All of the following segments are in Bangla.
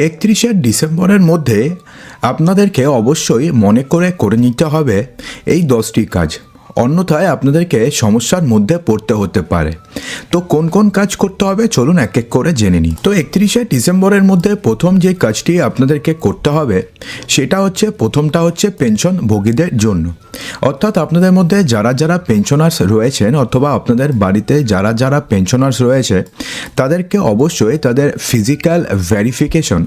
31শে ডিসেম্বরের মধ্যে আপনাদেরকে অবশ্যই মনে করে নিতে হবে এই 10টি কাজ, অন্যথায় আপনাদেরকে সমস্যার মধ্যে পড়তে হতে পারে। তো কোন কোন কাজ করতে হবে চলুন এক এক করে জেনে নিই। তো 31শে ডিসেম্বরের মধ্যে প্রথম যে কাজটি আপনাদেরকে করতে হবে প্রথমটা হচ্ছে পেনশন ভোগীদের জন্য, অর্থাৎ আপনাদের মধ্যে যারা যারা পেনশনার্স রয়েছেন অথবা আপনাদের বাড়িতে যারা যারা পেনশনার্স রয়েছে তাদেরকে অবশ্যই তাদের ফিজিক্যাল ভেরিফিকেশন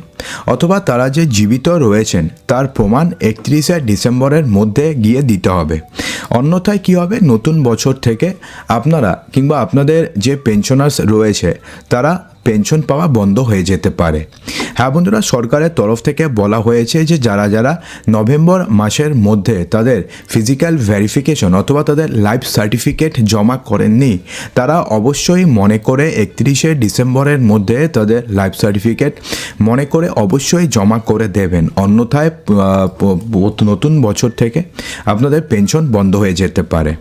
অথবা তারা যে জীবিত রয়েছেন তার প্রমাণ 31শে ডিসেম্বরের মধ্যে গিয়ে দিতে হবে। অন্যথায় কী হবে, নতুন বছর থেকে আপনারা কিংবা আপনাদের যে পেনশনার্স রয়েছে তারা পেনশন পাওয়া বন্ধ হয়ে যেতে পারে। হ্যাঁ বন্ধুরা, সরকারের তরফ থেকে বলা হয়েছে যে যারা যারা নভেম্বর মাসের মধ্যে তাদের ফিজিক্যাল ভেরিফিকেশন অথবা তাদের লাইফ সার্টিফিকেট জমা করেননি তারা অবশ্যই মনে করে 31শে ডিসেম্বরের মধ্যে তাদের লাইফ সার্টিফিকেট মনে করে অবশ্যই জমা করে দেবেন, অন্যথায় নতুন বছর থেকে আপনাদের পেনশন বন্ধ হয়ে যেতে পারে।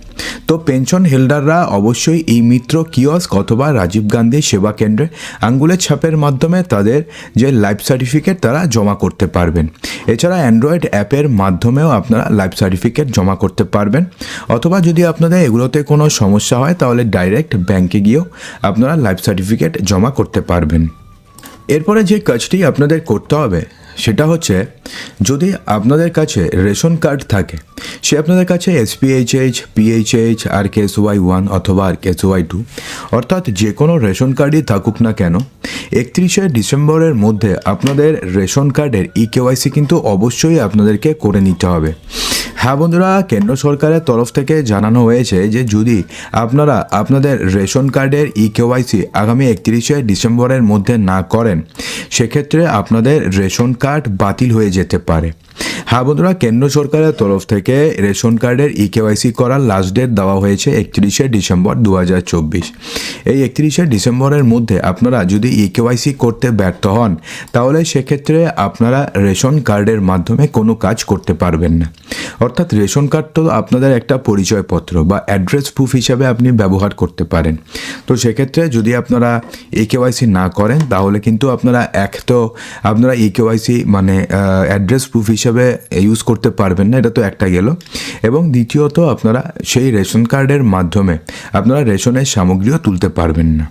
তো পেনশন হোল্ডাররা অবশ্যই এই মিত্র কিয়স্ক অথবা রাজীব গান্ধী সেবা কেন্দ্রে আঙ্গুলের ছাপের মাধ্যমে তাদের যে লাইফ সার্টিফিকেট তারা জমা করতে পারবেন। এছাড়া অ্যান্ড্রয়েড অ্যাপের মাধ্যমেও আপনারা লাইফ সার্টিফিকেট জমা করতে পারবেন, অথবা যদি আপনাদের এগুলোতে কোনো সমস্যা হয় তাহলে ডাইরেক্ট ব্যাংকে গিয়েও আপনারা লাইফ সার্টিফিকেট জমা করতে পারবেন। এরপরে যে কাজটি আপনাদের করতে হবে সেটা হচ্ছে, যদি আপনাদের কাছে রেশন কার্ড থাকে, সে আপনাদের কাছে SPHH, PHH, RKSY1 অথবা RKSY2 অর্থাৎ যে কোনো রেশন কার্ডই থাকুক না কেন, 31শে ডিসেম্বরের মধ্যে আপনাদের রেশন কার্ডের EKYC কিন্তু অবশ্যই আপনাদেরকে করে নিতে হবে। হ্যাঁ বন্ধুরা, কেন্দ্র সরকারের তরফ থেকে জানানো হয়েছে যে যদি আপনারা আপনাদের রেশন কার্ডের EKYC আগামী 31শে ডিসেম্বরের মধ্যে না করেন সেক্ষেত্রে আপনাদের রেশন কার্ড বাতিল হয়ে যেতে পারে। হ্যাঁ বন্ধুরা, কেন্দ্র সরকারের তরফ থেকে রেশন কার্ডের EKYC করার লাস্ট ডেট দেওয়া হয়েছে 31শে ডিসেম্বর 2024। এই 31শে ডিসেম্বরের মধ্যে আপনারা যদি EKYC করতে ব্যর্থ হন তাহলে সেক্ষেত্রে আপনারা রেশন কার্ডের মাধ্যমে কোনো কাজ করতে পারবেন না। অর্থাৎ রেশন কার্ড তো আপনাদের একটা পরিচয়পত্র বা অ্যাড্রেস প্রুফ হিসাবে আপনি ব্যবহার করতে পারেন। তো সেক্ষেত্রে যদি আপনারা EKYC না করেন তাহলে কিন্তু আপনারা আপনারা EKYC মানে অ্যাড্রেস প্রুফ হিসাবে ইউজ করতে পারবেন না, এটা তো একটা গেল। এবং দ্বিতীয়ত আপনারা সেই রেশন কার্ডের মাধ্যমে আপনারা রেশনের সামগ্রীও তুলতে পারবেন না।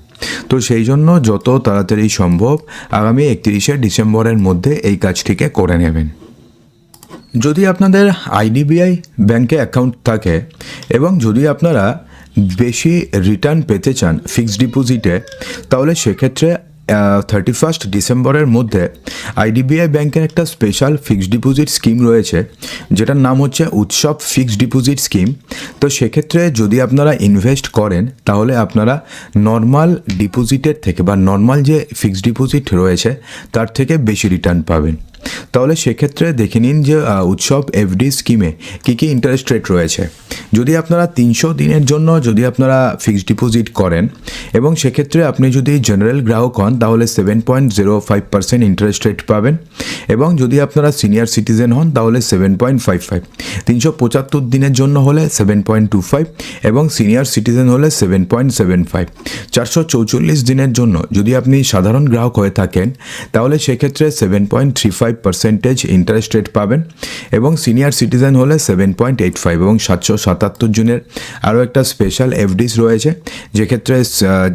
তো সেই জন্য যত তাড়াতাড়ি সম্ভব আগামী 31শে ডিসেম্বরের মধ্যে এই কাজটিকে করে নেবেন। যদি আপনাদের IDBI ব্যাংকে অ্যাকাউন্ট থাকে এবং যদি আপনারা বেশি রিটার্ন পেতে চান ফিক্সড ডিপোজিটে, তাহলে সেক্ষেত্রে 31 ডিসেম্বরের মধ্যে IDBI ব্যাংকের একটা স্পেশাল ফিক্সড ডিপোজিট স্কিম রয়েছে যেটার নাম হচ্ছে উৎসব ফিক্সড ডিপোজিট স্কিম। তো সেক্ষেত্রে যদি আপনারা ইনভেস্ট করেন তাহলে আপনারা নর্মাল ডিপোজিটের থেকে বা নর্মাল যে ফিক্সড ডিপোজিট রয়েছে তার থেকে বেশি রিটার্ন পাবেন। তাহলে সেক্ষেত্রে দেখে নিন যে উৎসব FD স্কিমে কী কী ইন্টারেস্ট রেট রয়েছে। যদি আপনারা 300 দিনের জন্য যদি আপনারা ফিক্সড ডিপোজিট করেন এবং সেক্ষেত্রে আপনি যদি জেনারেল গ্রাহক হন তাহলে 7.05% ইন্টারেস্ট রেট পাবেন, এবং যদি আপনারা সিনিয়র সিটিজেন হন তাহলে 7.55, 375 দিনের জন্য হলে 7.25 এবং সিনিয়র সিটিজেন হলে 7.75, 444 দিনের জন্য যদি আপনি সাধারণ গ্রাহক হয়ে থাকেন তাহলে সেক্ষেত্রে 7.35% ইন্টারেস্ট রেট পাবেন, এবং সিনিয়র সিটিজেন হলে 7.85, এবং 777 জনের আরও একটা স্পেশাল FDs রয়েছে যেক্ষেত্রে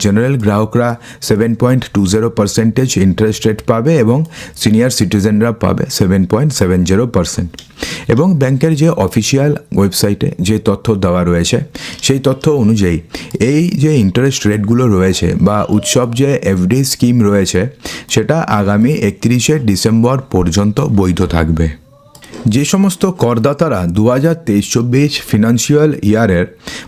জেনারেল গ্রাহকরা 7.20% ইন্টারেস্ট রেট পাবে এবং সিনিয়র সিটিজেনরা পাবে 7.70%। এবং ব্যাংকের যে অফিসিয়াল ওয়েবসাইটে যে তথ্য দেওয়া রয়েছে সেই তথ্য অনুযায়ী এই যে ইন্টারেস্ট রেটগুলো রয়েছে বা উৎসব যে FD স্কিম রয়েছে সেটা আগামী 31শে ডিসেম্বর পর্যন্ত বৈধ থাকবে। যে সমস্ত করদাতারা 2023-24 ফিনান্সিয়াল ইয়ারের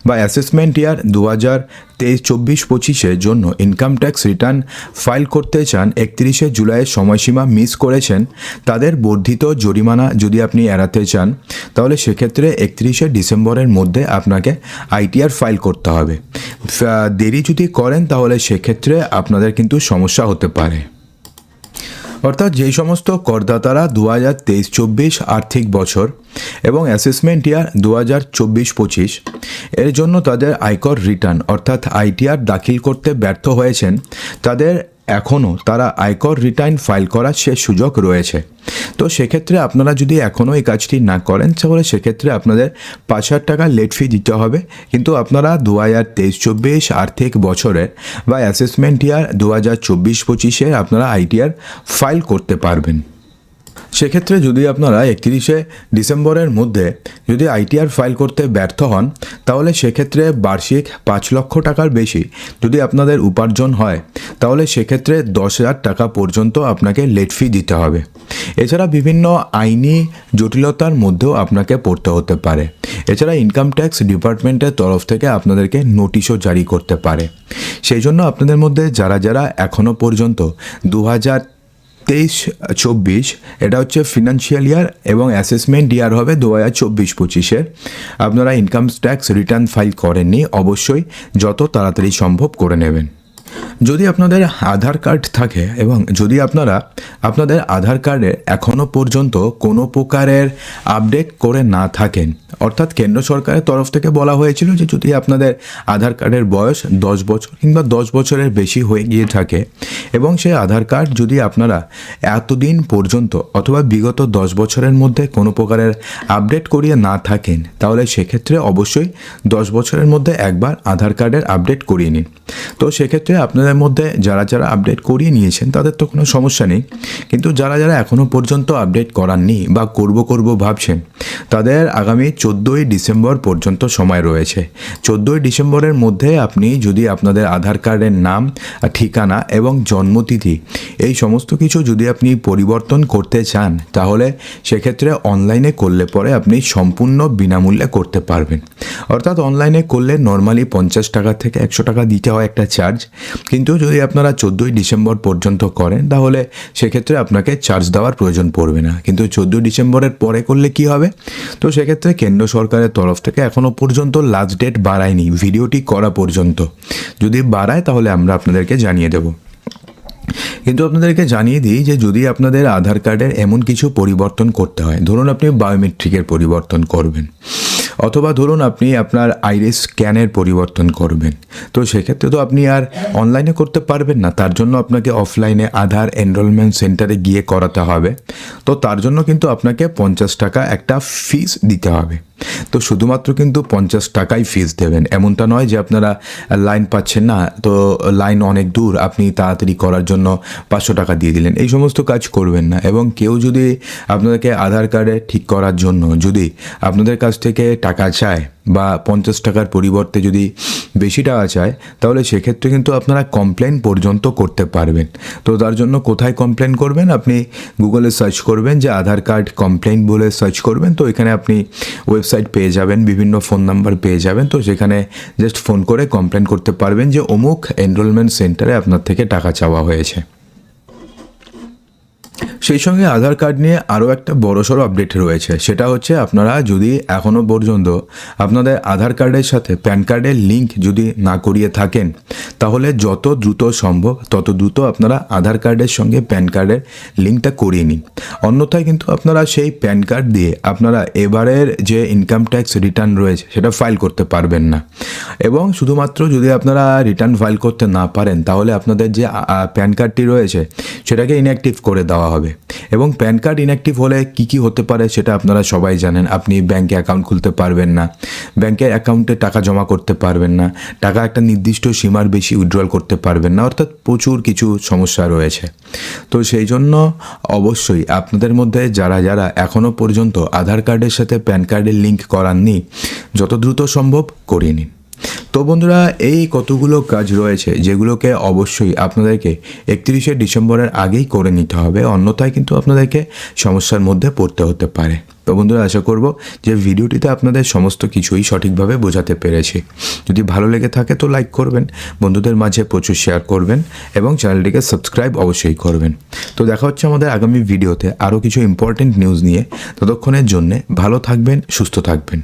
বা অ্যাসেসমেন্ট ইয়ার 2023-24-25 জন্য ইনকাম ট্যাক্স রিটার্ন ফাইল করতে চান 31শে জুলাইয়ের সময়সীমা মিস করেছেন, তাদের বর্ধিত জরিমানা যদি আপনি এড়াতে চান তাহলে সেক্ষেত্রে 31শে ডিসেম্বরের মধ্যে আপনাকে ITR ফাইল করতে হবে। দেরি যদি করেন তাহলে সেক্ষেত্রে আপনাদের কিন্তু সমস্যা হতে পারে। অর্থাৎ যেই সমস্ত করদাতারা 2023-24 আর্থিক বছর এবং অ্যাসেসমেন্ট ইয়ার 2024-25 এর জন্য তাদের আয়কর রিটার্ন অর্থাৎ ITR দাখিল করতে ব্যর্থ হয়েছেন তাদের এখনও তারা আয়কর রিটার্ন ফাইল করার সে সুযোগ রয়েছে। তো সেক্ষেত্রে আপনারা যদি এখনও এই কাজটি না করেন তাহলে সেক্ষেত্রে আপনাদের 5,000 টাকা লেট ফি দিতে হবে। কিন্তু আপনারা 2023-24 আর্থিক বছরের বা অ্যাসেসমেন্ট ইয়ার 2024-25 আপনারা আইটিআর ফাইল করতে পারবেন। সেক্ষেত্রে যদি আপনারা 31শে ডিসেম্বরের মধ্যে যদি আইটিআর ফাইল করতে ব্যর্থ হন তাহলে সেক্ষেত্রে বার্ষিক 5 লক্ষ টাকার বেশি যদি আপনাদের উপার্জন হয় তাহলে সেক্ষেত্রে 10,000 টাকা পর্যন্ত আপনাকে লেট ফি দিতে হবে। এছাড়া বিভিন্ন আইনি জটিলতার মধ্যেও আপনাকে পড়তে হতে পারে। এছাড়া ইনকাম ট্যাক্স ডিপার্টমেন্টের তরফ থেকে আপনাদেরকে নোটিশও জারি করতে পারে। সেই জন্য আপনাদের মধ্যে যারা যারা এখনও পর্যন্ত 2023-24 এটা হচ্ছে ফিনান্সিয়াল ইয়ার এবং অ্যাসেসমেন্ট ইয়ার হবে 2024-25-এর, আপনারা ইনকাম ট্যাক্স রিটার্ন ফাইল করেননি অবশ্যই যত তাড়াতাড়ি সম্ভব করে নেবেন। যদি আপনাদের আধার কার্ড থাকে এবং যদি আপনারা আপনাদের আধার কার্ডে এখনও পর্যন্ত কোনো প্রকারের আপডেট করে না থাকেন, অর্থাৎ কেন্দ্র সরকারের তরফ থেকে বলা হয়েছিল যে যদি আপনাদের আধার কার্ডের বয়স 10 বছর কিংবা 10 বছরের বেশি হয়ে গিয়ে থাকে এবং সেই আধার কার্ড যদি আপনারা এতদিন পর্যন্ত অথবা বিগত 10 বছরের মধ্যে কোনো প্রকারের আপডেট করিয়ে না থাকেন তাহলে সেক্ষেত্রে অবশ্যই 10 বছরের মধ্যে একবার আধার কার্ডের আপডেট করিয়ে নিন। তো সেক্ষেত্রে আপনাদের মধ্যে যারা যারা আপডেট করিয়ে নিয়েছেন তাদের তো কোনো সমস্যা নেই, কিন্তু যারা যারা এখনও পর্যন্ত আপডেট করাননি বা করব ভাবছেন তাদের আগামী 14ই ডিসেম্বর পর্যন্ত সময় রয়েছে। 14ই ডিসেম্বরের মধ্যে আপনি যদি আপনাদের আধার কার্ডের নাম, ঠিকানা এবং জন্মতিথি এই সমস্ত কিছু যদি আপনি পরিবর্তন করতে চান তাহলে সেক্ষেত্রে অনলাইনে করলে পরে আপনি সম্পূর্ণ বিনামূল্যে করতে পারবেন। অর্থাৎ অনলাইনে করলে নর্মালি 50 টাকা থেকে 100 টাকা দিতে হয় একটা চার্জ, কিন্তু যদি আপনারা 14ই ডিসেম্বর পর্যন্ত করেন তাহলে সেক্ষেত্রে আপনাকে চার্জ দেওয়ার প্রয়োজন পড়বে না। কিন্তু 14 ডিসেম্বরের পরে করলে কি হবে, তো সেক্ষেত্রে কেন্দ্র সরকারের তরফ থেকে এখনও পর্যন্ত লাস্ট ডেট বাড়ায়নি ভিডিওটি করা পর্যন্ত। যদি বাড়ায় তাহলে আমরা আপনাদেরকে জানিয়ে দেব। কিন্তু আপনাদেরকে জানিয়ে দিই যে যদি আপনাদের আধার কার্ডের এমন কিছু পরিবর্তন করতে হয়, ধরুন আপনি বায়োমেট্রিকের পরিবর্তন করবেন অথবা ধরুন আপনি আপনার আইরিস স্ক্যানের পরিবর্তন করবেন, তো সেক্ষেত্রে তো আপনি আর অনলাইনে করতে পারবেন না, তার জন্য আপনাকে অফলাইনে আধার এনরোলমেন্ট সেন্টারে গিয়ে করাতে হবে। তো তার জন্য কিন্তু আপনাকে 50 টাকা একটা ফিস দিতে হবে। তো শুধুমাত্র কিন্তু 50 টাকাই ফিস দেবেন, এমনটা নয় যে আপনারা লাইন পাচ্ছেন না তো লাইন অনেক দূর আপনি তাড়াতাড়ি করার জন্য 500 টাকা দিয়ে দিলেন, এই সমস্ত কাজ করবেন না। এবং কেউ যদি আপনাদেরকে আধার কার্ডে ঠিক করার জন্য যদি আপনাদের কাছ থেকে টাকা চায় বা 50 টাকার পরিবর্তে যদি বেশি টাকা চায় তাহলে সেক্ষেত্রে কিন্তু আপনারা কমপ্লেন পর্যন্ত করতে পারবেন। তো তার জন্য কোথায় কমপ্লেন করবেন, আপনি গুগলে সার্চ করবেন যে আধার কার্ড কমপ্লেন বলে সার্চ করবেন, তো এখানে আপনি ওয়েবসাইট পেয়ে যাবেন, বিভিন্ন ফোন নাম্বার পেয়ে যাবেন, তো সেখানে জাস্ট ফোন করে কমপ্লেন করতে পারবেন যে অমুক এনরোলমেন্ট সেন্টারে আপনার থেকে টাকা চাওয়া হয়েছে। সেই সঙ্গে আধার কার্ড নিয়ে আরও একটা বড়সড় আপডেট রয়েছে, সেটা হচ্ছে আপনারা যদি এখনও পর্যন্ত আপনাদের আধার কার্ডের সাথে প্যান কার্ডের লিঙ্ক যদি না করিয়ে থাকেন তাহলে যত দ্রুত সম্ভব তত দ্রুত আপনারা আধার কার্ডের সঙ্গে প্যান কার্ডের লিঙ্কটা করিয়ে নিন। অন্যথায় কিন্তু আপনারা সেই প্যান কার্ড দিয়ে আপনারা এবারের যে ইনকাম ট্যাক্স রিটার্ন রয়েছে সেটা ফাইল করতে পারবেন না। এবং শুধুমাত্র যদি আপনারা রিটার্ন ফাইল করতে না পারেন তাহলে আপনাদের যে প্যান কার্ডটি রয়েছে সেটাকে ইনঅ্যাক্টিভ করে দেওয়া হবে। এবং প্যান কার্ড ইনঅ্যাক্টিভ হলে কি হতে পারে সেটা আপনারা সবাই জানেন। আপনি ব্যাংকে অ্যাকাউন্ট খুলতে পারবেন না, ব্যাংকের অ্যাকাউন্টে টাকা জমা করতে পারবেন না, টাকা একটা নির্দিষ্ট সীমার বেশি উইথড্রল করতে পারবেন না, অর্থাৎ প্রচুর কিছু সমস্যা রয়েছে। তো সেই জন্য অবশ্যই আপনাদের মধ্যে যারা যারা এখনও পর্যন্ত আধার কার্ডের সাথে প্যান কার্ডের লিঙ্ক করাননি যত দ্রুত সম্ভব করিয়ে নিন। তো বন্ধুরা, এই কতগুলো কাজ রয়েছে যেগুলোকে অবশ্যই আপনাদেরকে 31শে ডিসেম্বরের আগেই করে নিতে হবে, অন্যথায় কিন্তু আপনাদেরকে সমস্যার মধ্যে পড়তে হতে পারে। তো বন্ধুরা, আশা করব যে ভিডিওটিতে আপনাদের সমস্ত কিছুই সঠিকভাবে বোঝাতে পেরেছি। যদি ভালো লেগে থাকে তো লাইক করবেন, বন্ধুদের মাঝে প্রচুর শেয়ার করবেন এবং চ্যানেলটিকে সাবস্ক্রাইব অবশ্যই করবেন। তো দেখা হচ্ছে আমাদের আগামী ভিডিওতে আরও কিছু ইম্পর্টেন্ট নিউজ নিয়ে। ততক্ষণের জন্যে ভালো থাকবেন, সুস্থ থাকবেন।